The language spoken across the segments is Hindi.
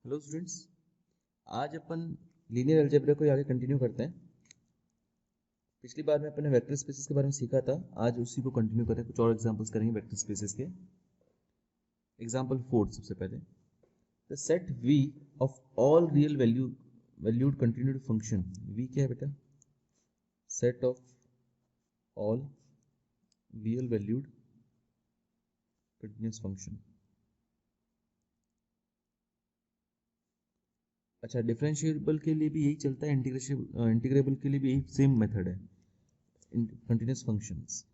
हेलो स्टूडेंट्स, आज अपन लीनियर अलजेब्रा को आगे कंटिन्यू करते हैं। पिछली बार में अपन ने वेक्टर स्पेसेस के बारे में सीखा था। आज उसी को कंटिन्यू करें, कुछ और एग्जांपल्स करेंगे वेक्टर स्पेसेस के। एग्जांपल 4 सबसे पहले, the set V of all real valued continued function. V क्या है बेटा? Set of all real valued continuous function. अच्छा, डिफरेंशिएबल के लिए भी यही चलता है, इंटीग्रेबल के लिए भी यही सेम मेथड है। कंटिन्यूस फंक्शंस,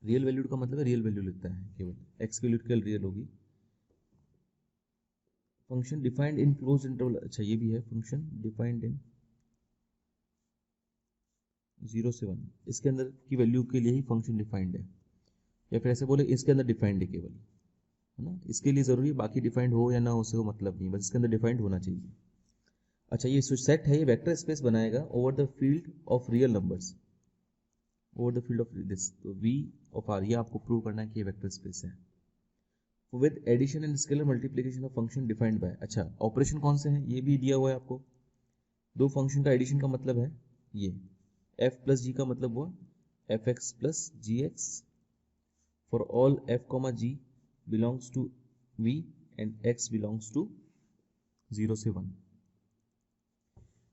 रियल वैल्यूड का मतलब है रियल वैल्यू लिखता है, केवल एक्स वैल्यू केवल रियल होगी। Function defined in close interval. अच्छा, ये भी है फंक्शन डिफाइंड इन 0 से 1। इसके अंदर की वैल्यू के लिए ही फंक्शन डिफाइंड है, या फिर ऐसे बोले इसके अंदर डिफाइंड है केवल, है ना। इसके लिए जरूरी है, बाकी डिफाइंड हो या ना हो उससे वो मतलब नहीं, बस इसके अंदर डिफाइंड होना चाहिए। अच्छा, ये सेट है, ये वेक्टर स्पेस बनाएगा over the field of real numbers, over the field of this. तो वी ऑफ आर, ये आपको प्रूव करना है कि ये वेक्टर स्पेस है। With addition and scalar multiplication of function defined by. अच्छा, ऑपरेशन कौन से हैं ये भी दिया हुआ है आपको। दो फंक्शन का एडिशन का मतलब है ये, f प्लस जी का मतलब हुआ F X plus G x for all f comma ji belongs to v and x belongs to 0 से 1।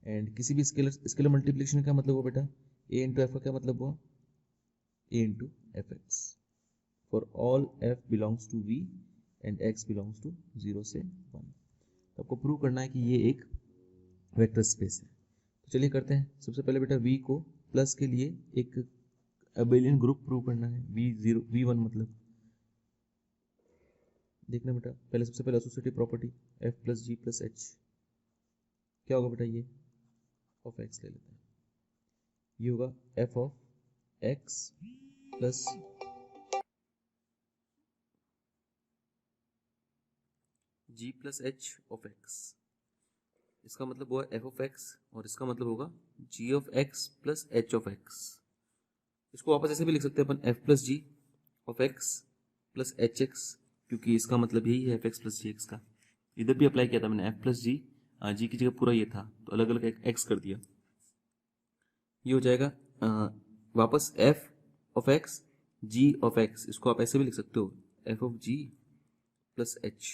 एंड किसी भी स्केलर मल्टीप्लिकेशन का मतलब हुआ बेटा a इंटू एफ का क्या मतलब हुआ a into f x for all f belongs to v and x belongs to 0 से 1। तो आपको प्रूव करना है कि ये एक वेक्टर स्पेस है। तो चलिए करते हैं। सबसे पहले बेटा v को प्लस के लिए एक अबेलियन ग्रुप प्रूव करना है। v0 v1 मतलब देखना बेटा, पहले सबसे पहले associative property f plus g plus H क्या होगा बेटा, ये ऑफ x ले लेते हैं। ये होगा f of x plus g plus H of x. इसका मतलब हुआ एफ ऑफ एक्स और इसका मतलब होगा G of X plus H of x. इसको वापस ऐसे भी लिख सकते हैं अपन, F plus G of X plus H X, क्योंकि इसका मतलब यही है F X plus G X का। इधर भी अप्लाई किया था मैंने, एफ प्लस जी, जी की जगह पूरा ये था तो अलग अलग एक्स कर दिया। ये हो जाएगा वापस f of x g of x. इसको आप ऐसे भी लिख सकते हो, f of g plus h.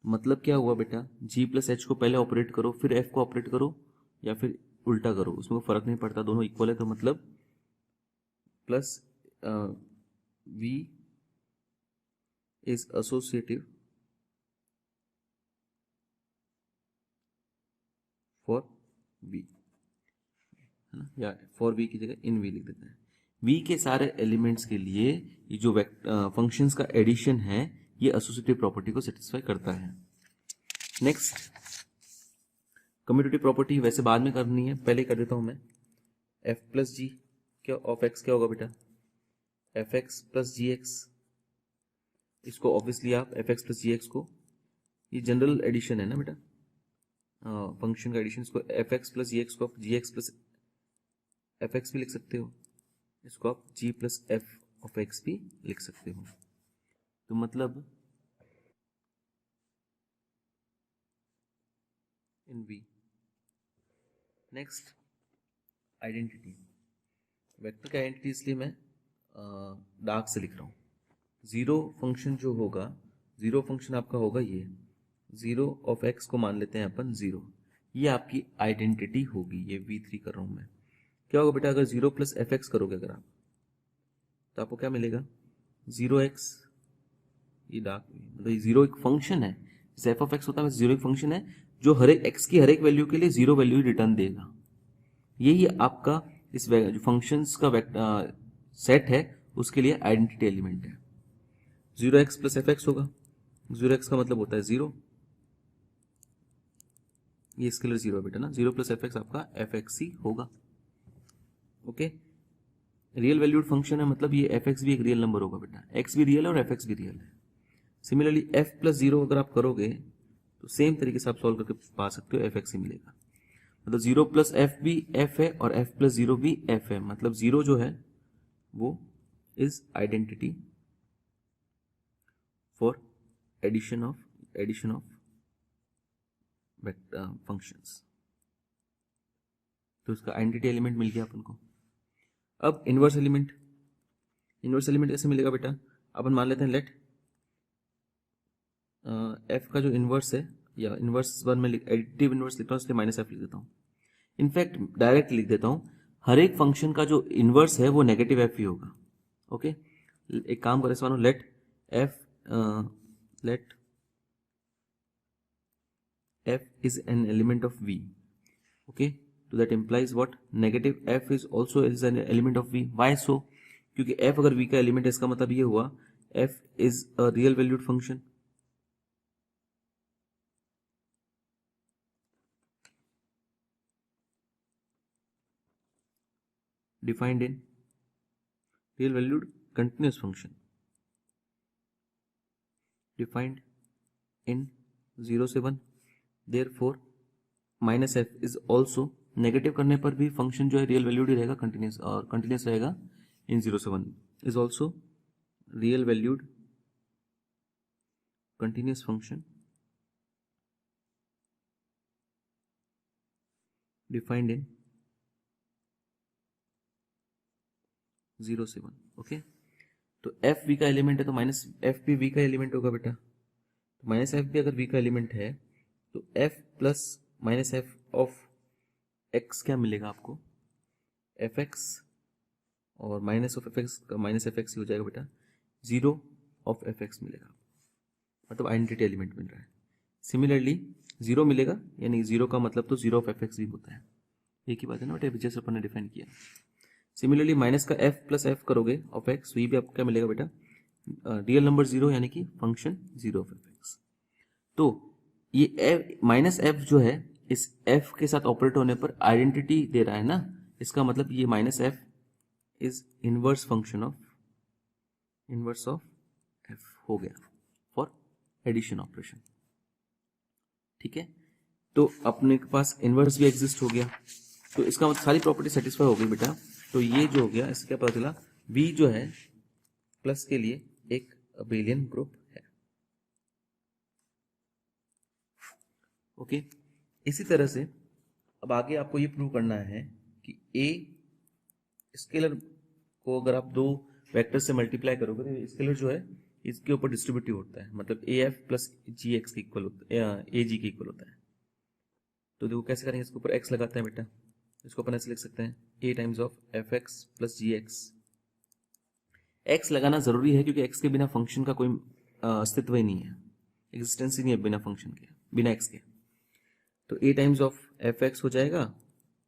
मतलब क्या हुआ बेटा, जी प्लस एच को पहले ऑपरेट करो फिर एफ को ऑपरेट करो, या फिर उल्टा करो, उसमें फर्क नहीं पड़ता, दोनों इक्वल है। तो मतलब plus v is associative for v, है ना, या फॉर वी की जगह इन वी लिख देते हैं। वी के सारे एलिमेंट्स के लिए ये जो फंक्शंस का एडिशन है ये एसोसिएटिव प्रॉपर्टी को सेटिस्फाई करता है। नेक्स्ट, कम्यूटेटिव प्रॉपर्टी वैसे बाद में करनी है, पहले कर देता हूं मैं। एफ प्लस जी क्या ऑफ एक्स क्या होगा बेटा, F X plus G x. इसको ऑब्वियसली आप F X plus G x को, ये जनरल एडिशन है ना बेटा, फंक्शन का एडिशन। इसको F X plus G x को आप जी एक्स प्लस एफ एक्स भी लिख सकते हो, इसको आप जी प्लस एफ ऑफ एक्स भी लिख सकते हो। तो मतलब इन वी। Next, identity. वेक्टर का आइडेंटिटी इसलिए मैं डार्क से लिख रहा हूँ। जीरो फंक्शन जो होगा, जीरो फंक्शन आपका होगा ये, जीरो ऑफ एक्स को मान लेते हैं अपन जीरो, ये आपकी आइडेंटिटी होगी। ये v3 कर रहा हूं मैं। क्या होगा बेटा, अगर जीरो प्लस एफ एक्स करोगे अगर आप, तो आपको क्या मिलेगा, जीरो एक्स। ये डार्क मतलब जीरो एक फंक्शन है, जैसे एफ ऑफ एक्स होता है, जीरो एक फंक्शन है जो हर एक एक्स की हर एक वैल्यू के लिए जीरो वैल्यू रिटर्न देगा। यही आपका इस जो फंक्शंस का सेट है उसके लिए आइडेंटिटी एलिमेंट है। Zero x plus F x होगा, जीरो एक्स का मतलब होता है जीरो, ये स्केलर जीरो है बेटा ना, जीरो प्लस एफ एक्स आपका एफ एक्स ही होगा। ओके, रियल वैल्यूड फंक्शन है मतलब ये एफ एक्स भी एक रियल नंबर होगा बेटा, एक्स भी रियल है और एफ एक्स भी रियल है। सिमिलरली एफ प्लस जीरो अगर आप करोगे तो सेम तरीके से आप सॉल्व करके पा सकते हो, एफ एक्स ही मिलेगा। मतलब जीरो प्लस एफ भी एफ है और एफ प्लस जीरो भी एफ है, मतलब जीरो जो है वो is identity for addition of functions. तो उसका आइडेंटिटी एलिमेंट मिल गया अपन को। अब इनवर्स एलिमेंट कैसे मिलेगा बेटा? अपन मान लेते हैं लेट एफ का जो इनवर्स है, या इनवर्स वन में एडिटिव इनवर्स लिखता हूँ इसलिए माइनस एफ लिख देता हूँ। इनफैक्ट डायरेक्ट लिख देता हूँ, हर एक फंक्शन का जो इनवर्स है वो नेगेटिव एफ ही होगा। ओके, एक काम करें, मानो late f is an element of v. Okay, so that implies what? Negative f is also is an element of v. Why so? क्योंकि f अगर v का एलिमेंट है, इसका मतलब ये हुआ f is a real valued function. Defined in real valued continuous function. Defined in 0 से 1. Therefore minus F is also, negative करने पर भी फंक्शन जो है रियल वैल्यूड ही रहेगा, कंटिन्यूस, और कंटिन्यूस रहेगा इन 0 से 1. Is also real valued continuous function defined in 0 से 1. ओके, तो एफ वी का एलिमेंट है तो माइनस एफ भी वी का एलिमेंट होगा बेटा। तो माइनस एफ भी अगर वी का एलिमेंट है तो F plus minus F of x क्या मिलेगा आपको? एफ एक्स, और माइनस ऑफ एफ एक्स का माइनस एफ एक्स ही हो जाएगा बेटा, 0 ऑफ एफ एक्स मिलेगा, मतलब आइडेंटिटी एलिमेंट मिल रहा है। सिमिलरली 0 मिलेगा, यानी 0 का मतलब तो 0 ऑफ एफ एक्स भी होता है, एक ही बात है ना बेटा, जैसे अपन ने डिफाइन किया। सिमिलरली माइनस का एफ प्लस एफ करोगे ऑफ एक्स, तो ये भी आपको क्या मिलेगा बेटा? रियल नंबर 0, यानी कि फंक्शन 0 ऑफ एफ एक्स। तो ये माइनस एफ जो है इस एफ के साथ ऑपरेट होने पर आइडेंटिटी दे रहा है ना, इसका मतलब ये minus F is inverse function of F हो गया फॉर एडिशन ऑपरेशन। ठीक है, तो अपने के पास इनवर्स भी एग्जिस्ट हो गया, तो इसका मतलब सारी प्रॉपर्टी सेटिस्फाई हो गई बेटा। तो ये जो हो गया, इससे क्या पता चला? V जो है प्लस के लिए एक अबेलियन ग्रुप है। ओके, इसी तरह से अब आगे आपको ये प्रूव करना है कि A स्केलर को अगर आप दो वेक्टर से मल्टीप्लाई करोगे तो स्केलर जो है इसके ऊपर डिस्ट्रीब्यूटिव होता है, मतलब AF प्लस GX के इक्वल होता है, AG के इक्वल होता है। तो देखो कैसे करेंगे, इसके ऊपर x लगाते हैं बेटा, इसको अपन ऐसे लिख सकते हैं A times of FX plus GX। x लगाना जरूरी है क्योंकि x के बिना फंक्शन का कोई अस्तित्व ही नहीं है, एग्जिस्टेंस ही नहीं है बिना फंक्शन के, बिना x के। तो a टाइम्स ऑफ fx हो जाएगा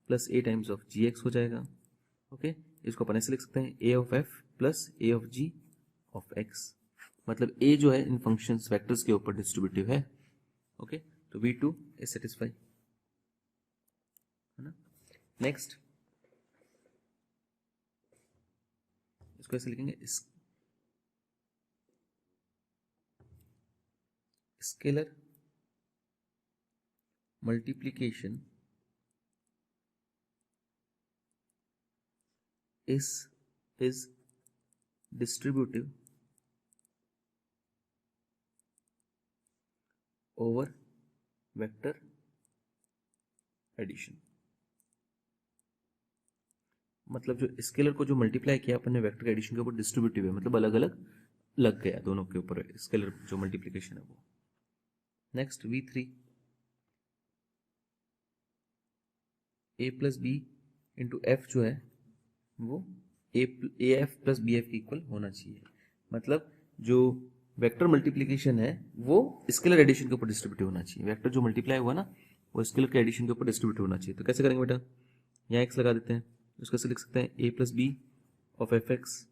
plus a times of gx हो जाएगा। ओके, इसको अपन ऐसे लिख सकते हैं a of f plus a of g of x, मतलब a जो है इन फंक्शंस वेक्टर्स के ऊपर डिस्ट्रीब्यूटिव है। ओके, तो v2 इज सेटिस्फाई, है ना। नेक्स्ट इसको ऐसे लिखेंगे, scalar multiplication is distributive over vector addition। मतलब जो स्केलर को जो मल्टीप्लाई किया अपन ने वेक्टर एडिशन के ऊपर डिस्ट्रीब्यूटिव है, मतलब अलग अलग लग गया दोनों के ऊपर स्केलर जो मल्टीप्लिकेशन है वो। Next v3 a plus b into f जो है वो a f plus b f के इक्वल होना चाहिए, मतलब जो वेक्टर मल्टीप्लिकेशन है वो स्केलर एडिशन के ऊपर डिस्ट्रीब्यूटिव होना चाहिए। वेक्टर जो मल्टीप्लाई हुआ ना वो स्केलर के एडिशन के ऊपर डिस्ट्रीब्यूटिव होना चाहिए। तो कैसे करेंगे बेटा, यहाँ एक्स लगा देते हैं, इसको ऐसे लिख सकते हैं A plus B of F X,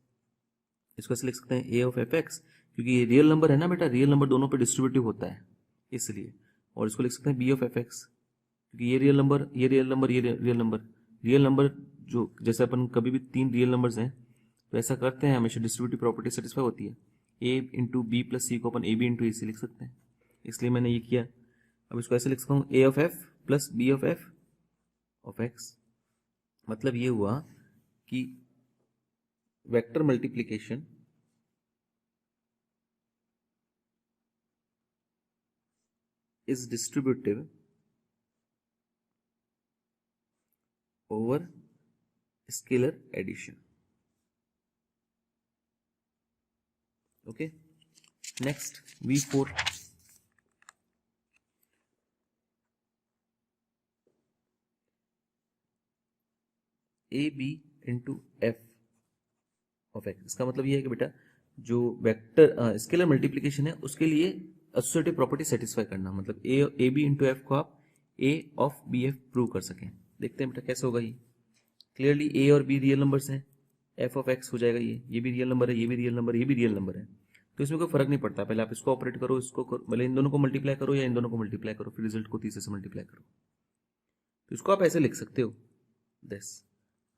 इसको ऐसे लिख सकते हैं ए ऑफ एफ एक्स, क्योंकि ये रियल नंबर है ना बेटा, रियल नंबर दोनों पे डिस्ट्रीब्यूटिव होता है इसलिए। और इसको लिख सकते हैं बी ऑफ एफ एक्स, क्योंकि ये रियल नंबर, ये रियल नंबर, ये रियल नंबर, रियल नंबर जो जैसे अपन कभी भी 3 रियल नंबर्स हैं तो ऐसा करते हैं हमेशा डिस्ट्रीब्यूटिव प्रॉपर्टी सेटिस्फाई होती है। ए इंटू बी प्लस सी को अपन ए बी इंटू ए सी लिख सकते हैं, इसलिए मैंने ये किया। अब इसको ऐसे लिख सकता हूँ A of F plus B of F of X, मतलब ये हुआ कि vector multiplication is distributive over scalar addition. Okay, next V4. A B into F of x, इसका मतलब ये है कि बेटा जो वेक्टर स्केलर मल्टीप्लिकेशन है उसके लिए एसोसिएटिव प्रॉपर्टी सेटिस्फाई करना, मतलब ए बी इंटू एफ को आप ए ऑफ बी एफ प्रूव कर सकें। देखते हैं बेटा कैसे होगा ये। क्लियरली ए और बी रियल नंबर्स हैं, एफ ऑफ एक्स हो जाएगा, ये भी रियल नंबर है, ये भी रियल नंबर है, ये भी रियल नंबर है, तो इसमें कोई फर्क नहीं पड़ता। पहले आप इसको ऑपरेट करो, इसको भले इन दोनों को मल्टीप्लाई करो या इन दोनों को मल्टीप्लाई करो, फिर रिजल्ट को तीसरे से मल्टीप्लाई करो। तो इसको आप ऐसे लिख सकते हो, दिस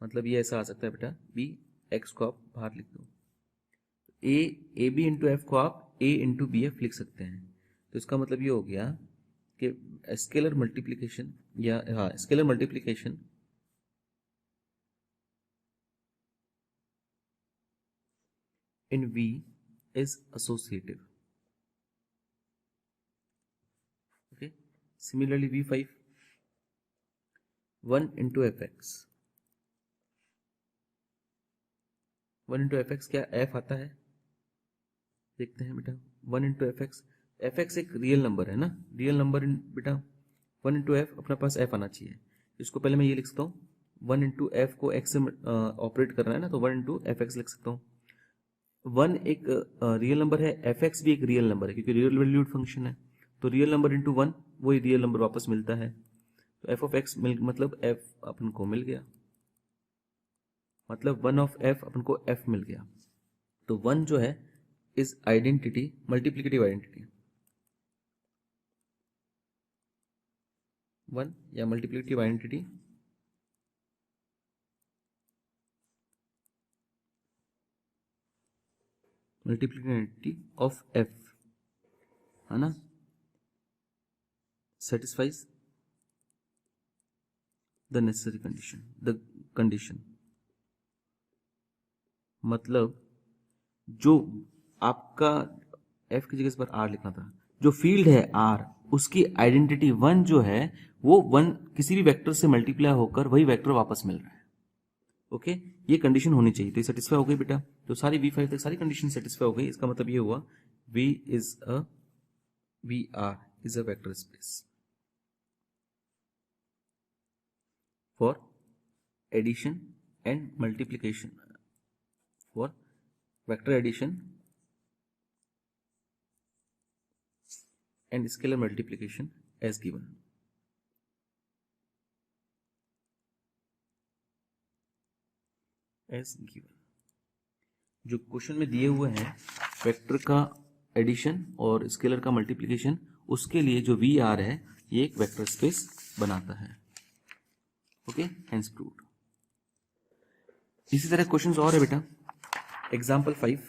मतलब ये ऐसा आ सकता है बेटा, बी एक्स को आप बाहर लिख दो, ए बी इंटू एफ को आप ए इंटू बी एफ लिख सकते हैं। तो इसका मतलब ये हो गया कि स्केलर मल्टीप्लिकेशन या हाँ scalar multiplication in V is associative. Okay. Similarly, V5 1 into fx, 1 into fx क्या f आता है, देखते हैं बेटा। 1 into fx, fx एक रियल नंबर है ना, रियल नंबर बेटा 1 into f अपने पास f आना चाहिए। इसको पहले मैं ये लिख सकता हूँ, 1 into f को x से ऑपरेट करना है ना, तो 1 into fx लिख सकता हूँ। 1 एक रियल नंबर है, fx भी एक रियल नंबर है क्योंकि रियल वैल्यूड फंक्शन है, तो रियल नंबर इंटू 1 वही रियल नंबर वापस मिलता है, तो f ऑफ x मतलब f अपन को मिल गया, मतलब 1 ऑफ f अपन को f मिल गया। तो 1 जो है इज आइडेंटिटी, मल्टीप्लिकेटिव आइडेंटिटी, 1 या मल्टीप्लिकेटिव आइडेंटिटी ऑफ f है ना, satisfies the necessary condition, the condition मतलब जो आपका f की जगह पर r लिखना था, जो फील्ड है r उसकी आइडेंटिटी 1 जो है वो 1 किसी भी वेक्टर से मल्टीप्लाई होकर वही वेक्टर वापस मिल रहा है। ओके ये कंडीशन होनी चाहिए, तो ये सेटिस्फाई हो गई बेटा। तो सारी V5 तक सारी कंडीशन सेटिस्फाई हो गई, इसका मतलब ये हुआ VR is a vector space for addition and multiplication, for vector addition and scalar multiplication as given। as given जो क्वेश्चन में दिए हुए हैं वेक्टर का एडिशन और स्केलर का मल्टीप्लिकेशन, उसके लिए जो VR है ये एक वेक्टर स्पेस बनाता है। Okay hence proved. इसी तरह क्वेश्चंस और है बेटा। एग्जांपल 5,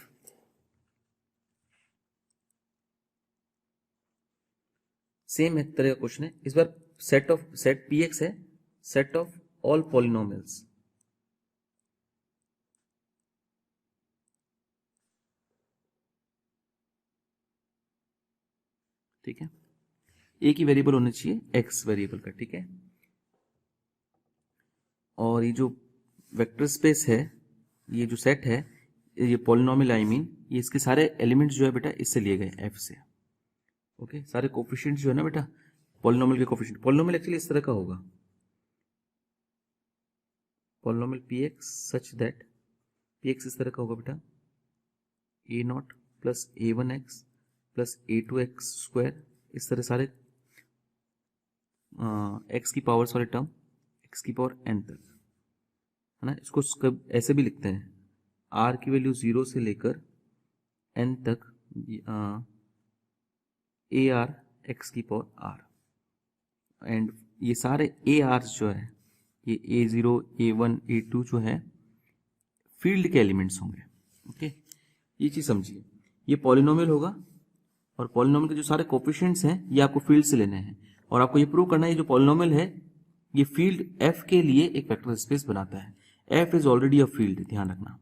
सेम तरह का क्वेश्चन है, इस बार सेट px है, सेट ऑफ ऑल पॉलिनोमियल्स। ठीक है, एक ही वेरिएबल होना चाहिए x वेरिएबल का, ठीक है। और ये जो वेक्टर स्पेस है, ये जो सेट है, ये पॉलिनोमियल आई मीन, ये इसके सारे एलिमेंट्स जो है बेटा इससे लिए गए f से। ओके सारे कोफिशिएंट्स जो है ना बेटा पॉलिनोमियल के कोफिशिएंट, पॉलिनोमियल एक्चुअली इस तरह का होगा, polynomial px such that px इस तरह का होगा बेटा, a0 plus a1x plus a2x square, इस तरह सारे x की पावर्स वाले टर्म x की पावर n तक है ना। इसको ऐसे भी लिखते हैं, r की वैल्यू 0 से लेकर n तक ar x की पावर r, एंड ये सारे ar जो है ये a0 a1 a2 जो है फील्ड के एलिमेंट्स होंगे। ओके ये चीज समझिए, ये पॉलिनोमियल होगा और पॉलिनोमियल के जो सारे कोफिशिएंट्स हैं ये आपको फील्ड से लेने हैं, और आपको ये प्रूव करना है जो पॉलिनोमियल है ये फील्ड f के लिए एक वेक्टर स्पेस बनाता है। f is already a field, ध्यान रखना।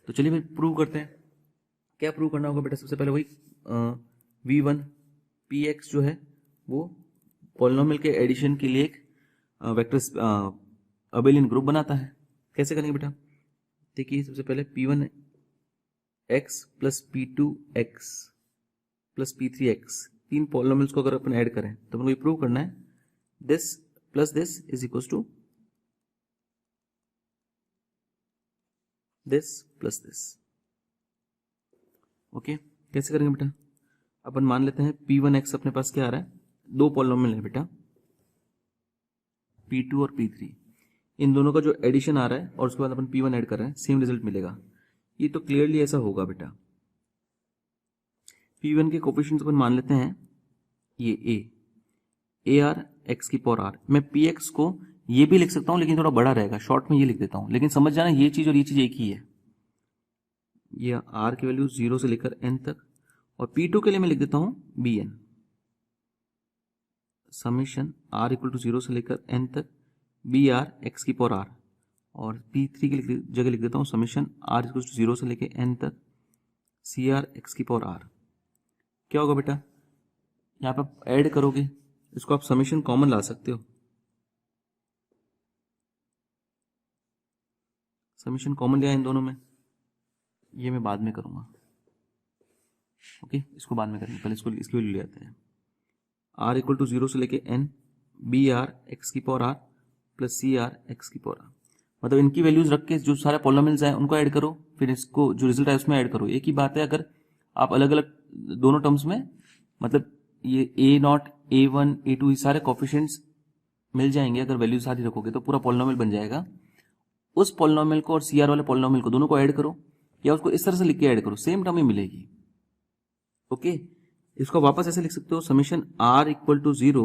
तो चलिए फिर प्रूव करते हैं। क्या प्रूव करना होगा बेटा, सबसे पहले वही V1 पी एक्स जो है वो पॉलिनोमियल के एडिशन के लिए एक वेक्टर अबेलियन ग्रुप बनाता है। कैसे करेंगे बेटा? देखिए सबसे पहले P1 x plus P2 x plus P3 x, तीन पॉलिनोमियल्स को अगर अपन ऐड करें तो अपन को ये प्रूव करना है this plus this is equal to this plus this. Okay, कैसे करेंगे बेटा? अपन मान लेते हैं P1 x अपने पास क्या आ रहा है, दो पॉलिनोमियल है बेटा P2 और P3, इन दोनों का जो एडिशन आ रहा है और उसके बाद अपन P1 ऐड कर रहे हैं, सेम रिजल्ट मिलेगा। ये तो क्लियरली ऐसा होगा बेटा। P1 के कोफिशिएंट्स अपन मान लेते हैं ये a आर एक्स की पावर आर। मैं Px को ये भी लिख सकता हूं लेकिन थोड़ा बड़ा रहेगा, शॉर्ट में ये लिख देता हूं, लेकिन समझ जाना ये चीज और ये चीज एक ही है। ये r की वैल्यू 0 से लेकर n तक, और P2 के लिए मैं लिख देता हूं bn, summation r equal to 0 से लेकर n तक बी आर एक्स की पावर आर, और P3 की जगह लिख देता हूं समेशन r इक्वल टू 0 से लेकर n तक सी आर एक्स की पावर आर। क्या होगा बेटा? यहाँ पे आप ऐड करोगे, इसको आप समेशन कॉमन ला सकते हो, समेशन कॉमन लिया इन दोनों में, ये मैं बाद में करूंगा। ओके, इसको बाद में करेंगे, पहले इसको इसकी वैल्यू ले आते हैं। r इक्वल टू 0 से लेके n बी आर एक्स की power r plus C R x की पावर आर, मतलब इनकी वैल्यूज रख के जो सारे पॉलिनोमियल्स हैं उनको ऐड करो, फिर इसको जो रिजल्ट है उसमें ऐड करो। एक ही बात है, अगर आप अलग अलग दोनों टर्म्स में, मतलब ये a0 a1 a2 ये सारे कोफिशिएंट्स मिल जाएंगे, अगर वैल्यू सारी रखोगे तो पूरा पॉलिनोमियल बन जाएगा। उस पॉलिनोमियल को और सी आर वाले पॉलिनोमियल को दोनों को ऐड करो, या उसको इस तरह से लिख के ऐड करो, सेम टर्म ही मिलेगी। ओके, इसको वापस ऐसे लिख सकते हो summation r equal to 0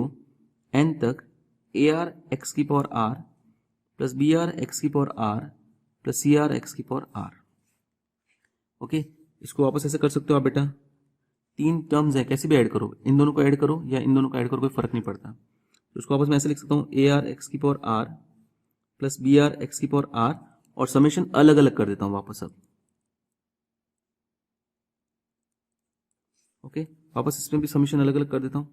n तक ए आर एक्स की power r plus B are x की power r plus C R x की पावर r। ओके, इसको वापस ऐसे कर सकते हो आप बेटा, तीन टर्म्स है, कैसे भी ऐड करो, इन दोनों को ऐड करो या इन दोनों को ऐड करो, कोई फर्क नहीं पड़ता। तो इसको वापस मैं ऐसे लिख सकता हूँ ए आर एक्स की power r plus B are x की पावर r, और समेशन अलग अलग कर देता हूँ वापस अब। ओके, वापस इसमें भी समेशन अलग अलग कर देता हूं।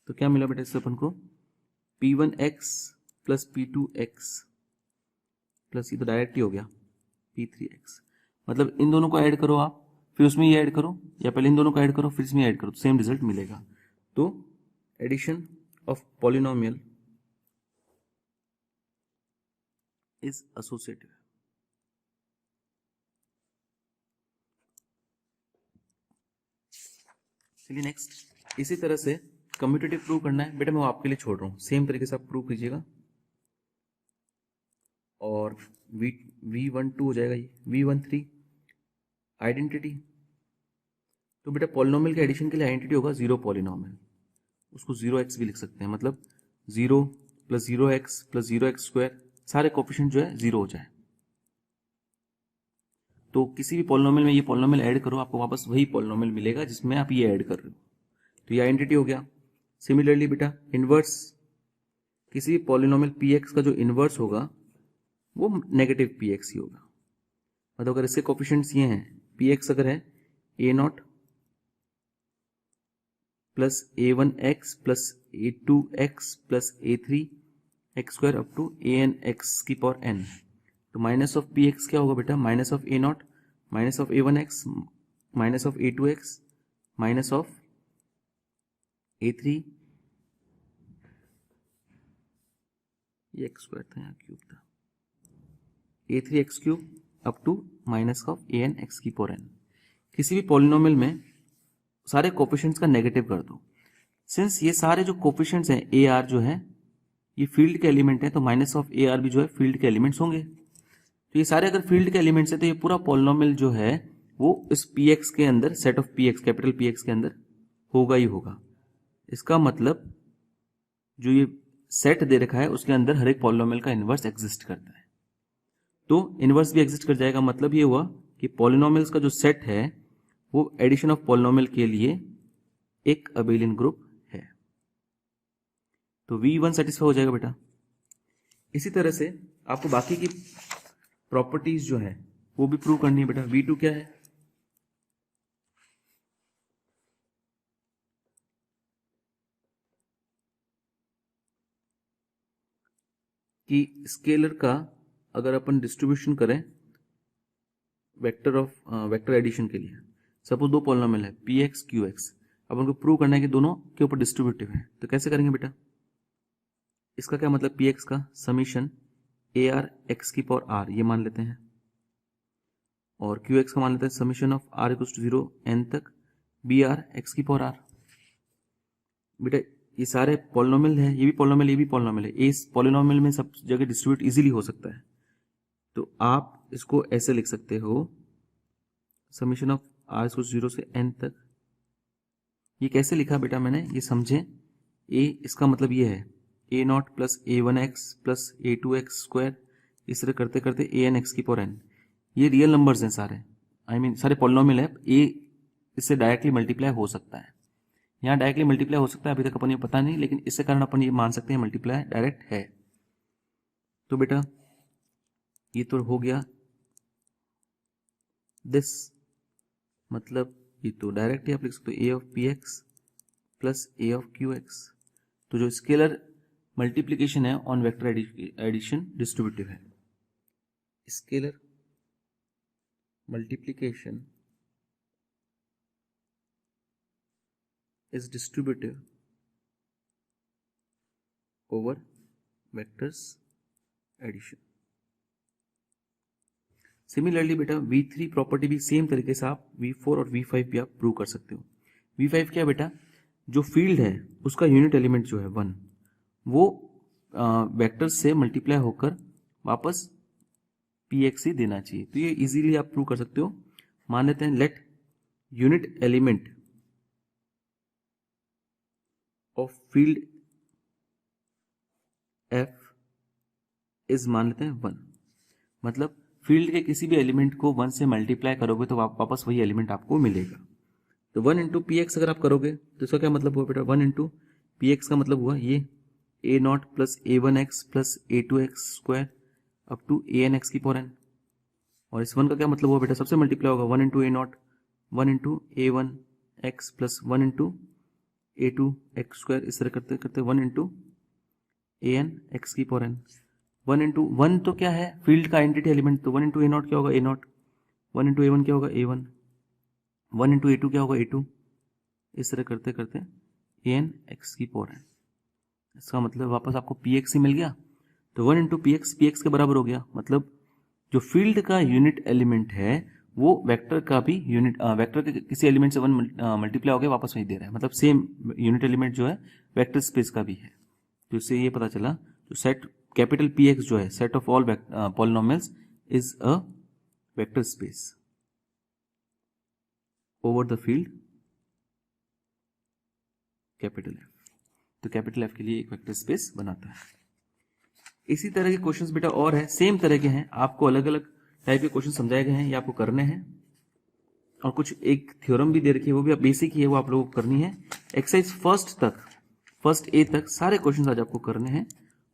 तो क्या मिला बेटा इससे अपन को, P1x प्लस P2x प्लस, ये तो डायरेक्ट ही हो गया P3x, मतलब इन दोनों को ऐड करो आप, फिर उसमें ये ऐड करो, या पहले इन दोनों को ऐड करो फिर इसमें ऐड करो, तो सेम रिजल्ट मिलेगा। तो addition of polynomial is associative. चलिए नेक्स्ट, इसी तरह से कम्यूटेटिव प्रूव करना है बेटा, मैं वो आपके लिए छोड़ रहा हूं, सेम तरीके से आप प्रूव कीजिएगा। और V12 हो जाएगा ये, V13 आइडेंटिटी। तो बेटा पॉलिनोमियल के एडिशन के लिए आइडेंटिटी होगा जीरो पॉलिनोमियल, उसको 0x भी लिख सकते हैं, मतलब 0 plus 0x plus 0x square, सारे कोफिशिएंट जो है 0 हो जाए। तो किसी भी पॉलिनोमियल में ये पॉलिनोमियल ऐड करो, आपको वापस वही पॉलिनोमियल मिलेगा जिसमें आप ये ऐड कर रहे हो, तो ये आइडेंटिटी हो गया। सिमिलरली बेटा इनवर्स, किसी भी पॉलिनोमियल px का जो इनवर्स होगा वो नेगेटिव px ही होगा, मतलब अगर इसके कोफिशिएंट्स ये हैं, px अगर है a0 plus a1x plus a2x plus a3 x square up to an x की पावर n, तो माइनस ऑफ px क्या होगा बेटा, minus of a0 minus of a1x minus of a2x minus of a3, ये एक्स स्क्वायर था, यहाँ क्यूब था, a3 x cube up to minus of an x की पावर n। किसी भी पॉलिनोमियल में सारे कोफिशिएंट्स का नेगेटिव कर दो, सिंस ये सारे जो कोफिशिएंट्स हैं ए आर जो है ये फील्ड के एलिमेंट है, तो माइनस ऑफ ए आर भी जो है फील्ड के एलिमेंट्स होंगे। तो ये सारे अगर फील्ड के एलिमेंट्स है तो ये पूरा पॉलिनोमियल जो है वो इस पी एक्स के अंदर, set of P x, capital P x के अंदर होगा ही होगा। इसका मतलब जो ये सेट दे रखा है उसके अंदर हर एक पॉलिनोमियल का इनवर्स एग्जिस्ट करता है, तो इनवर्स भी एग्जिस्ट कर जाएगा। मतलब ये हुआ कि पॉलिनोमियल्स का जो सेट है वो एडिशन ऑफ पॉलिनोमियल के लिए एक अबेलियन ग्रुप है। तो V1 सेटिस्फाई हो जाएगा बेटा। इसी तरह से आपको बाकी की प्रॉपर्टीज जो है वो भी प्रूव करनी है बेटा। V2 क्या है, कि स्केलर का अगर अपन डिस्ट्रीब्यूशन करें वेक्टर एडिशन के लिए, सपोज दो पॉलिनोमियल है px qx, अब उनको प्रूव करना है कि दोनों के ऊपर डिस्ट्रीब्यूटिव है, तो कैसे करेंगे बेटा। इसका क्या मतलब, px का समीशन ar x की पावर r ये मान लेते हैं, और qx का मान लेते हैं summation of r equal to 0 n तक br x की पावर r। बेटा ये सारे पॉलिनोमियल है, ये भी पॉलिनोमियल, ये भी पॉलिनोमियल है, इस पॉलिनोमियल में सब जगह डिस्ट्रीब्यूट इजीली हो सकता है। तो आप इसको ऐसे लिख सकते हो, summation of r equal to 0 से n तक। ये कैसे लिखा बेटा मैंने, ये समझे। a इसका मतलब ये है a0 plus a1x plus a2x square, इस तरह करते करते an x की पावर n। ये रियल नंबर्स हैं सारे, सारे पॉलिनोमियल है। a इससे डायरेक्टली मल्टीप्लाई हो सकता है, यहाँ डायरेक्टली मल्टीप्लाई हो सकता है, अभी तक अपन ये पता नहीं, लेकिन इससे कारण अपन ये मान सकते हैं मल्टीप्लाई डायरेक्ट है। तो बेटा ये तो हो गया दिस, मतलब ये तो डायरेक्ट ही आप लिख सकते हो a of px plus a of qx। तो जो स्केलर मल्टीप्लीकेशन है ऑन वेक्टर एडिशन डिस्ट्रीब्यूटिव है। Scalar multiplication is distributive over vectors addition। Similarly बेटा V3 प्रॉपर्टी भी सेम तरीके से आप V4 और V5 भी आप प्रूव कर सकते हो। V5 क्या बेटा, जो फील्ड है उसका यूनिट एलिमेंट जो है 1, वो वेक्टर्स से मल्टीप्लाई होकर वापस px ही देना चाहिए। तो ये इजीली आप प्रूव कर सकते हो। मान लेते हैं let unit element of field f is, मान लेते हैं 1, मतलब फील्ड के किसी भी एलिमेंट को 1 से मल्टीप्लाई करोगे तो वापस वही एलिमेंट आपको मिलेगा। तो 1 इंटू पी एक्स अगर आप करोगे तो इसका क्या मतलब हुआ बेटा, 1 इंटू पी एक्स का मतलब हुआ ये a0 plus a1x plus a2x square up to an x की पावर n। और इस 1 का क्या मतलब हुआ बेटा, सबसे मल्टीप्लाई होगा 1 into a0, 1 into a1x plus 1 into a2x square, इस तरह करते करते 1 इंटू an x की पावर n। 1 इंटू 1 तो क्या है, फील्ड का आइडेंटिटी एलिमेंट, तो 1 इंटू a0 क्या होगा a0, 1 इंटू a1 क्या होगा a1, 1 इंटू a2 क्या होगा a2, इस तरह करते करते an x की पावर n। इसका मतलब वापस आपको px ही मिल गया। तो 1 इंटू px के बराबर हो गया, मतलब जो फील्ड का यूनिट एलिमेंट है वो वेक्टर का भी यूनिट, वेक्टर के किसी एलिमेंट से 1 मल्टीप्लाई हो गया वापस वही दे रहा है, मतलब सेम यूनिट एलिमेंट जो है वेक्टर स्पेस का भी है। तो इससे ये पता चला, तो सेट कैपिटल px जो है set of all polynomials is a vector space over the field capital F। तो कैपिटल F के लिए एक वेक्टर स्पेस बनाता है। इसी तरह के क्वेश्चंस बेटा और है, सेम तरह के हैं, आपको अलग अलग टाइप के क्वेश्चन समझाए गए हैं, ये आपको करने हैं। और कुछ एक थ्योरम भी दे रखी है, वो भी आप बेसिक ही है, वो आप लोगों को करनी है। एक्सरसाइज फर्स्ट ए तक सारे क्वेश्चन आज आपको करने हैं,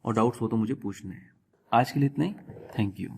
और डाउट्स हो तो मुझे पूछने हैं। आज के लिए इतना ही, थैंक यू।